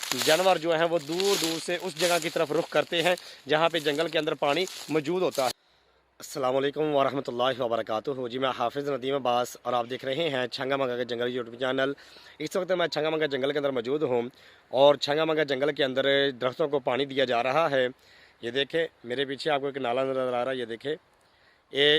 जानवर जो हैं वो दूर दूर से उस जगह की तरफ रुख करते हैं जहाँ पे जंगल के अंदर पानी मौजूद होता है। अस्सलाम वालेकुम वरहमतुल्लाहि वबरकातुहू। जी मैं हाफिज़ नदीम अब्बास और आप देख रहे हैं छंगा मंगा के जंगल यूट्यूब चैनल। इस वक्त मैं छंगा मंगा जंगल के अंदर मौजूद हूँ और छंगा मंगा जंगल के अंदर दरख्तों को पानी दिया जा रहा है। ये देखें मेरे पीछे आपको एक नाला नज़र आ रहा है, ये देखें।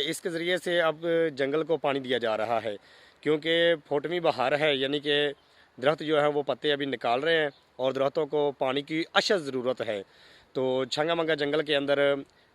इसके ज़रिए से अब जंगल को पानी दिया जा रहा है क्योंकि फौटमी बहार है, यानी कि दरख्त जो है वो पत्ते अभी निकाल रहे हैं और दरख्तों को पानी की अशद ज़रूरत है। तो छंगा मंगा जंगल के अंदर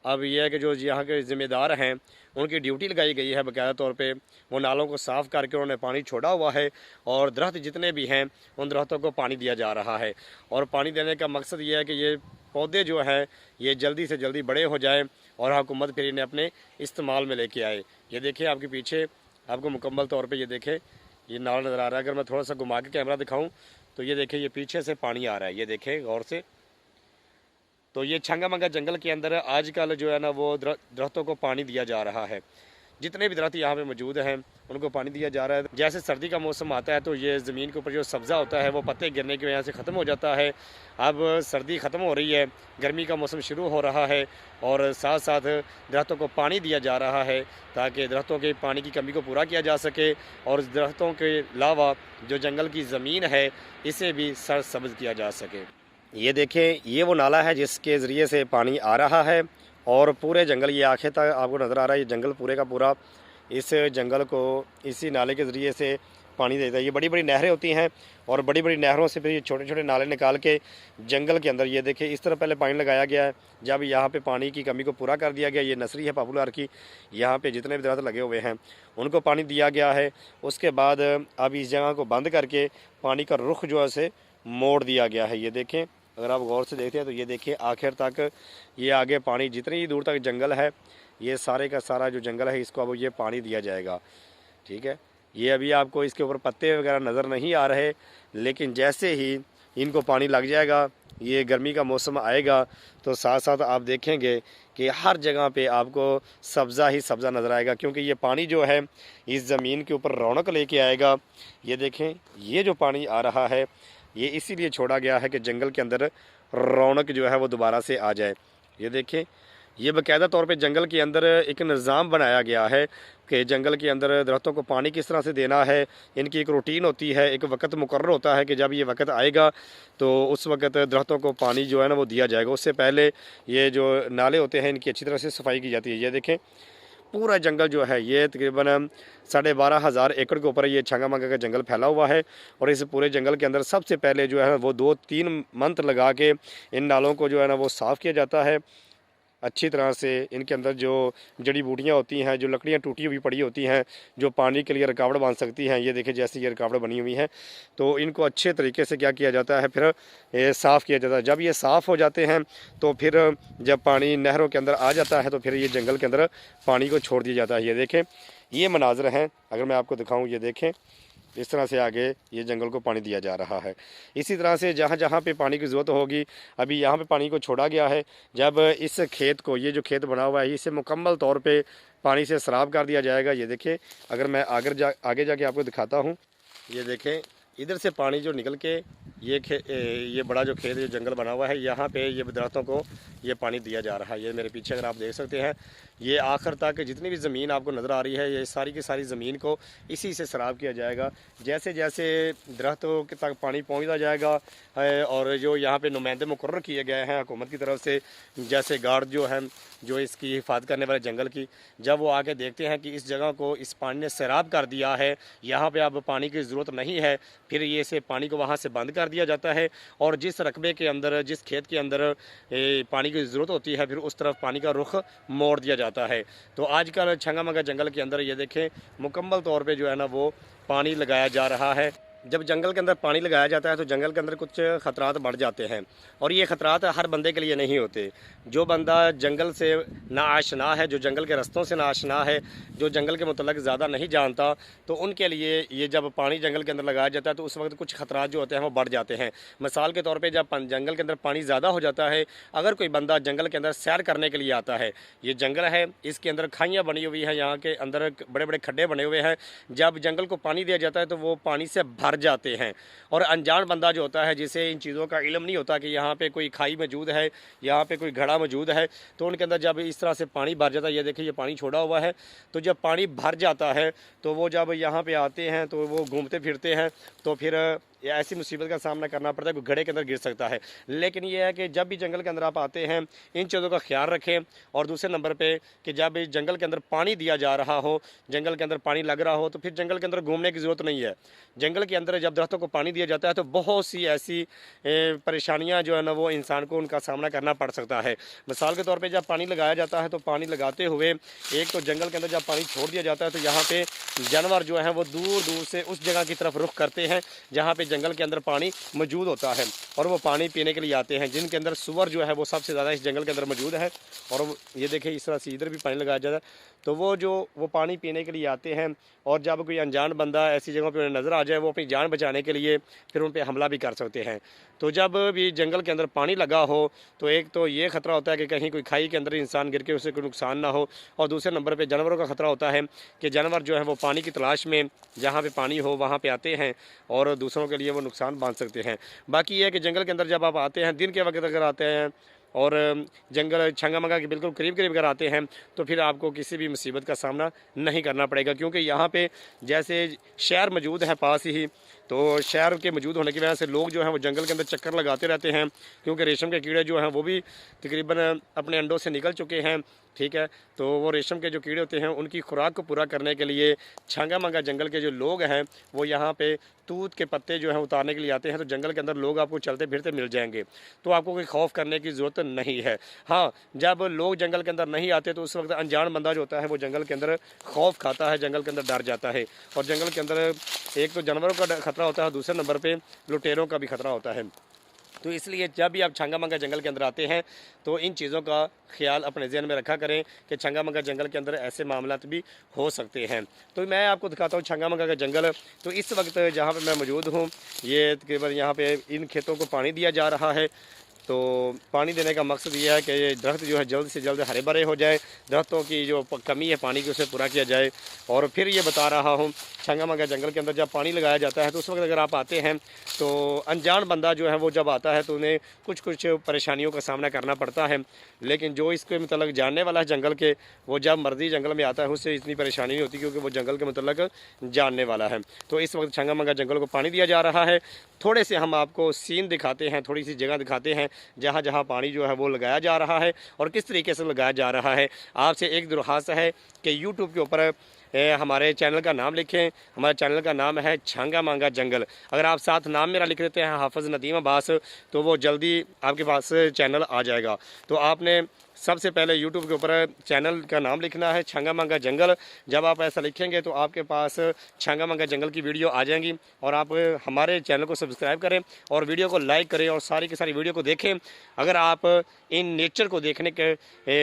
अब यह है कि जो यहाँ के ज़िम्मेदार हैं उनकी ड्यूटी लगाई गई है बाकायदा तौर पे। वो नालों को साफ़ करके उन्होंने पानी छोड़ा हुआ है और दरख्त जितने भी हैं उन दरख्तों को पानी दिया जा रहा है। और पानी देने का मकसद ये है कि ये पौधे जो हैं ये जल्दी से जल्दी बड़े हो जाएँ और हुकूमत फिर इन्हें अपने इस्तेमाल में लेके आए। ये देखिए आपके पीछे आपको मुकम्मल तौर पर ये देखें, ये नाला नज़र आ रहा है। अगर मैं थोड़ा सा घुमा के कैमरा दिखाऊँ तो ये देखें, ये पीछे से पानी आ रहा है, ये देखें गौर से। तो ये छंगा मंगा जंगल के अंदर आजकल जो है ना वो दरख्तों को पानी दिया जा रहा है। जितने भी दरख्त यहाँ पे मौजूद हैं उनको पानी दिया जा रहा है। जैसे सर्दी का मौसम आता है तो ये ज़मीन के ऊपर जो सब्ज़ा होता है वो पत्ते गिरने की वजह से ख़त्म हो जाता है। अब सर्दी ख़त्म हो रही है, गर्मी का मौसम शुरू हो रहा है और साथ साथ दरख्तों को पानी दिया जा रहा है ताकि दरख्तों के पानी की कमी को पूरा किया जा सके और दरख्तों के अलावा जो जंगल की ज़मीन है इसे भी सरसब्ज़ किया जा सके। ये देखें, ये वो नाला है जिसके ज़रिए से पानी आ रहा है और पूरे जंगल ये आखिर तक आपको नज़र आ रहा है। ये जंगल पूरे का पूरा इस जंगल को इसी नाले के ज़रिए से पानी देता है। ये बड़ी बड़ी नहरें होती हैं और बड़ी बड़ी नहरों से फिर ये छोटे छोटे नाले निकाल के जंगल के अंदर, ये देखें इस तरह पहले पानी लगाया गया है। जब यहाँ पे पानी की कमी को पूरा कर दिया गया, ये नर्सरी है पॉपुलर की, यहाँ पे जितने भी दरख्त लगे हुए हैं उनको पानी दिया गया है। उसके बाद अब इस जगह को बंद करके पानी का रुख जो है से मोड़ दिया गया है। ये देखें, अगर आप गौर से देखते हैं तो ये देखिए आखिर तक ये आगे पानी, जितनी ही दूर तक जंगल है ये सारे का सारा जो जंगल है इसको अब ये पानी दिया जाएगा। ठीक है, ये अभी आपको इसके ऊपर पत्ते वगैरह नज़र नहीं आ रहे, लेकिन जैसे ही इनको पानी लग जाएगा, ये गर्मी का मौसम आएगा तो साथ साथ आप देखेंगे कि हर जगह पे आपको सब्ज़ा ही सब्ज़ा नज़र आएगा क्योंकि ये पानी जो है इस ज़मीन के ऊपर रौनक लेके आएगा। ये देखें, ये जो पानी आ रहा है ये इसीलिए छोड़ा गया है कि जंगल के अंदर रौनक जो है वो दोबारा से आ जाए। ये देखें, ये बाकायदा तौर पे जंगल के अंदर एक निज़ाम बनाया गया है कि जंगल के अंदर दरख्तों को पानी किस तरह से देना है। इनकी एक रूटीन होती है, एक वक्त मुकर्रर होता है कि जब ये वक्त आएगा तो उस वक्त दरख्तों को पानी जो है ना वो दिया जाएगा। उससे पहले ये जो नाले होते हैं इनकी अच्छी तरह से सफाई की जाती है। ये देखें, पूरा जंगल जो है ये तकरीबन 12,500 एकड़ के ऊपर ये छंगा मंगा का जंगल फैला हुआ है और इस पूरे जंगल के अंदर सबसे पहले जो है वो 2-3 मंथ लगा के इन नालों को जो है ना वो साफ़ किया जाता है अच्छी तरह से। इनके अंदर जो जड़ी बूटियाँ होती हैं, जो लकड़ियाँ टूटी हुई पड़ी होती हैं जो पानी के लिए रुकावट बन सकती हैं, ये देखिए जैसे ये रुकावट बनी हुई है तो इनको अच्छे तरीके से क्या किया जाता है, फिर साफ़ किया जाता है। जब ये साफ़ हो जाते हैं तो फिर जब पानी नहरों के अंदर आ जाता है तो फिर ये जंगल के अंदर पानी को छोड़ दिया जाता है। ये देखें, ये मनाज़र हैं, अगर मैं आपको दिखाऊँ, ये देखें इस तरह से आगे ये जंगल को पानी दिया जा रहा है। इसी तरह से जहाँ जहाँ पे पानी की ज़रूरत होगी, अभी यहाँ पे पानी को छोड़ा गया है। जब इस खेत को, ये जो खेत बना हुआ है इसे मुकम्मल तौर पे पानी से सराब कर दिया जाएगा। ये देखें, अगर मैं आगे जाके आपको दिखाता हूँ, ये देखें इधर से पानी जो निकल के ये बड़ा जो खेत, जो जंगल बना हुआ है, यहाँ पे ये दरख्तों को ये पानी दिया जा रहा है। ये मेरे पीछे अगर आप देख सकते हैं, ये आखिर तक जितनी भी ज़मीन आपको नज़र आ रही है ये सारी की सारी ज़मीन को इसी से सराब किया जाएगा। जैसे जैसे दरख्तों के तक पानी पहुँचता जाएगा और जो यहाँ पे नुमाइंदे मुकर्रर किए गए हैं हुकूमत की तरफ से, जैसे गार्ड जो हैं जो इसकी हिफाजत करने वाले जंगल की, जब वो आके देखते हैं कि इस जगह को इस पानी ने सैराब कर दिया है, यहाँ पे अब पानी की ज़रूरत नहीं है, फिर ये से पानी को वहाँ से बंद कर दिया जाता है और जिस रकबे के अंदर, जिस खेत के अंदर पानी की ज़रूरत होती है फिर उस तरफ पानी का रुख मोड़ दिया जाता है। तो आजकल छंगा मंगा जंगल के अंदर ये देखें मुकम्मल तौर पर जो है ना वो पानी लगाया जा रहा है। जब जंगल के अंदर पानी लगाया जाता है तो जंगल के अंदर कुछ ख़तरात बढ़ जाते हैं और ये ख़तरात हर बंदे के लिए नहीं होते। जो बंदा जंगल से नाआशना है, जो जंगल के रस्तों से नाआशना है, जो जंगल के मुतल्लिक़ ज़्यादा नहीं जानता, तो उनके लिए ये जब पानी जंगल के अंदर लगाया जाता है तो उस वक्त कुछ ख़तरात जो होते हैं वो बढ़ जाते हैं। मिसाल के तौर पर जब जंगल के अंदर पानी ज़्यादा हो जाता है, अगर कोई बंदा जंगल के अंदर सैर करने के लिए आता है, ये जंगल है, इसके अंदर खाइयाँ बनी हुई हैं, यहाँ के अंदर बड़े बड़े खड्डे बने हुए हैं, जब जंगल को पानी दिया जाता है तो वो पानी से भर भर जाते हैं। और अनजान बंदा जो होता है, जिसे इन चीज़ों का इल्म नहीं होता कि यहाँ पे कोई खाई मौजूद है, यहाँ पे कोई घड़ा मौजूद है, तो उनके अंदर जब इस तरह से पानी भर जाता है, ये देखिए ये पानी छोड़ा हुआ है, तो जब पानी भर जाता है तो वो जब यहाँ पे आते हैं तो वो घूमते फिरते हैं, तो फिर ऐसी मुसीबत का सामना करना पड़ता है, कोई घड़े के अंदर गिर सकता है। लेकिन ये है कि जब भी जंगल के अंदर आप आते हैं, इन चीज़ों का ख्याल रखें। और दूसरे नंबर पे कि जब जंगल के अंदर पानी दिया जा रहा हो, जंगल के अंदर पानी लग रहा हो, तो फिर जंगल के अंदर घूमने की ज़रूरत नहीं है। जंगल के अंदर जब दरख्तों को पानी दिया जाता है तो बहुत सी ऐसी परेशानियाँ जो है ना वो इंसान को उनका सामना करना पड़ सकता है। मिसाल के तौर पर जब पानी लगाया जाता है तो पानी लगाते हुए एक तो जंगल के अंदर जब पानी छोड़ दिया जाता है तो यहाँ पे जानवर जो है वो दूर दूर से उस जगह की तरफ रुख करते हैं जहाँ पे जंगल के अंदर पानी मौजूद होता है, और वो पानी पीने के लिए आते हैं, जिनके अंदर सूअर जो है वो सबसे ज़्यादा इस जंगल के अंदर मौजूद है। और ये देखिए इस तरह से इधर भी पानी लगाया जाता है, तो वो पानी पीने के लिए आते हैं। और जब कोई अनजान बंदा ऐसी जगहों पर नज़र आ जाए, वो अपनी जान बचाने के लिए फिर उन पर हमला भी कर सकते हैं। तो जब भी जंगल के अंदर पानी लगा हो तो एक तो ये ख़तरा होता है कि कहीं कोई खाई के अंदर इंसान गिर के उसे कोई नुकसान ना हो, और दूसरे नंबर पे जानवरों का ख़तरा होता है कि जानवर जो है वो पानी की तलाश में जहाँ पे पानी हो वहाँ पे आते हैं और दूसरों के लिए वो नुकसान बांध सकते हैं। बाकी ये है कि जंगल के अंदर जब आप आते हैं, दिन के वक्त अगर आते हैं और जंगल छंगा मंगा के बिल्कुल करीब करीब अगर आते हैं, तो फिर आपको किसी भी मुसीबत का सामना नहीं करना पड़ेगा, क्योंकि यहाँ पे जैसे शहर मौजूद है पास ही, तो शहर के मौजूद होने की वजह से लोग जो हैं वो जंगल के अंदर चक्कर लगाते रहते हैं, क्योंकि रेशम के कीड़े जो हैं वो भी तकरीबन अपने अंडों से निकल चुके हैं। ठीक है, तो वो रेशम के जो कीड़े होते हैं उनकी खुराक को पूरा करने के लिए छंगा मंगा जंगल के जो लोग हैं वो यहाँ पे तूत के पत्ते जो हैं उतारने के लिए आते हैं। तो जंगल के अंदर लोग आपको चलते फिरते मिल जाएंगे, तो आपको कोई खौफ करने की ज़रूरत नहीं है। हाँ, जब लोग जंगल के अंदर नहीं आते तो उस वक्त अनजान बंदा जो होता है वो जंगल के अंदर खौफ खाता है, जंगल के अंदर डर जाता है। और जंगल के अंदर एक तो जानवरों का खतरा होता है, दूसरे नंबर पर लुटेरों का भी खतरा होता है। तो इसलिए जब भी आप छंगा मंगा जंगल के अंदर आते हैं तो इन चीज़ों का ख्याल अपने जहन में रखा करें कि छंगा मंगा जंगल के अंदर ऐसे मामलात भी हो सकते हैं। तो मैं आपको दिखाता हूँ छंगा मंगा का जंगल। तो इस वक्त जहाँ पे मैं मौजूद हूँ, ये तकरीबन यहाँ पे इन खेतों को पानी दिया जा रहा है। तो पानी देने का मकसद ये है कि ये दरख्त जो है जल्द से जल्द हरे भरे हो जाए, दरख्तों की जो कमी है पानी की उसे पूरा किया जाए। और फिर ये बता रहा हूँ छंगा मंगा जंगल के अंदर जब पानी लगाया जाता है तो उस वक्त अगर आप आते हैं तो अनजान बंदा जो है वो जब आता है तो उन्हें कुछ कुछ परेशानियों का सामना करना पड़ता है, लेकिन जो इसके मतलब जानने वाला है जंगल के, वो जब मर्जी जंगल में आता है उससे इतनी परेशानी नहीं होती, क्योंकि वो जंगल के मतलब जानने वाला है। तो इस वक्त छंगा मंगा जंगल को पानी दिया जा रहा है। थोड़े से हम आपको सीन दिखाते हैं, थोड़ी सी जगह दिखाते हैं जहाँ जहाँ पानी जो है वो लगाया जा रहा है और किस तरीके से लगाया जा रहा है। आपसे एक दरख्वास्त है कि यूट्यूब के ऊपर हमारे चैनल का नाम लिखें। हमारे चैनल का नाम है छंगा मंगा जंगल। अगर आप साथ नाम मेरा लिख देते हैं हाफिज़ नदीम अब्बास, तो वो जल्दी आपके पास चैनल आ जाएगा। तो आपने सबसे पहले YouTube के ऊपर चैनल का नाम लिखना है छंगा मंगा जंगल। जब आप ऐसा लिखेंगे तो आपके पास छंगा मंगा जंगल की वीडियो आ जाएंगी, और आप हमारे चैनल को सब्सक्राइब करें और वीडियो को लाइक करें और सारी की सारी वीडियो को देखें। अगर आप इन नेचर को देखने के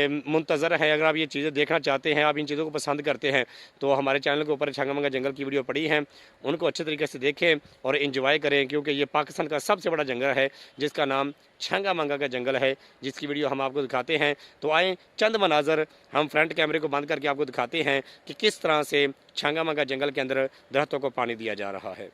मुंतज़र हैं, अगर आप ये चीज़ें देखना चाहते हैं, आप इन चीज़ों को पसंद करते हैं, तो हमारे चैनल के ऊपर छंगा मंगा जंगल की वीडियो पड़ी हैं, उनको अच्छे तरीके से देखें और इन्जॉय करें, क्योंकि ये पाकिस्तान का सबसे बड़ा जंगल है जिसका नाम छंगा मंगा का जंगल है, जिसकी वीडियो हम आपको दिखाते हैं। तो आए चंद मनाजर हम फ्रंट कैमरे को बंद करके आपको दिखाते हैं कि किस तरह से छंगा मंगा जंगल के अंदर दरख्तों को पानी दिया जा रहा है।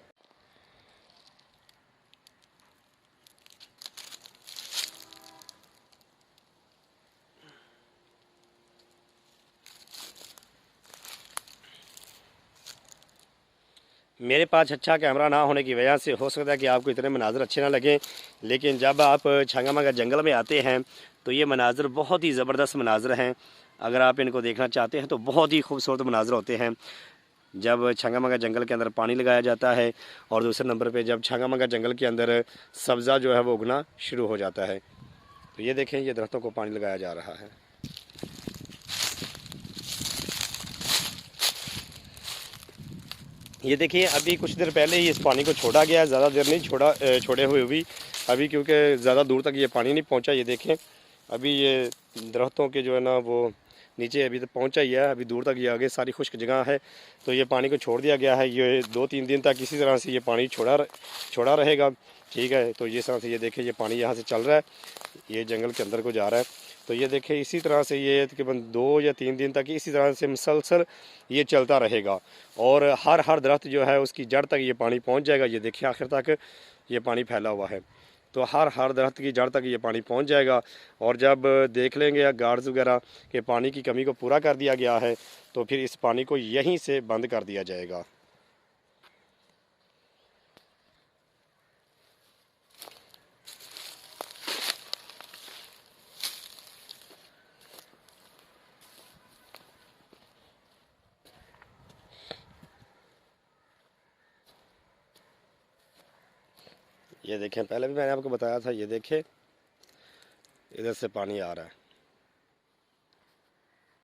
मेरे पास अच्छा कैमरा ना होने की वजह से हो सकता है कि आपको इतने मनाजर अच्छे ना लगें, लेकिन जब आप छंगा मंगा जंगल में आते हैं तो ये मनाजर बहुत ही ज़बरदस्त मनाजर हैं। अगर आप इनको देखना चाहते हैं तो बहुत ही खूबसूरत मनाजर होते हैं जब छंगा मंगा जंगल के अंदर पानी लगाया जाता है, और दूसरे नंबर पे जब छंगा मंगा जंगल के अंदर सब्ज़ा जो है वो उगना शुरू हो जाता है। तो ये देखें, ये दरख्तों को पानी लगाया जा रहा है। ये देखिए, अभी कुछ देर पहले ही इस पानी को छोड़ा गया है, ज़्यादा देर नहीं छोड़े हुए भी अभी, क्योंकि ज़्यादा दूर तक ये पानी नहीं पहुंचा। ये देखें, अभी ये दरख्तों के जो है ना वो नीचे अभी तक पहुंचा ही है, अभी दूर तक ये आगे सारी खुश्क जगह है। तो ये पानी को छोड़ दिया गया है, ये 2-3 दिन तक इसी तरह से ये पानी छोड़ा रहेगा। ठीक है। तो ये तरह से ये देखिए, ये पानी यहाँ से चल रहा है, ये जंगल के अंदर को जा रहा है। तो ये देखिए इसी तरह से ये तकरीबन 2 या 3 दिन तक इसी तरह से मुसलसल ये चलता रहेगा, और हर दरख्त जो है उसकी जड़ तक ये पानी पहुँच जाएगा। ये देखिए आखिर तक ये पानी फैला हुआ है, तो हर दरख्त की जड़ तक ये पानी पहुंच जाएगा। और जब देख लेंगे या गार्ड्स वगैरह के पानी की कमी को पूरा कर दिया गया है, तो फिर इस पानी को यहीं से बंद कर दिया जाएगा। ये देखें, पहले भी मैंने आपको बताया था, ये देखें इधर से पानी आ रहा है।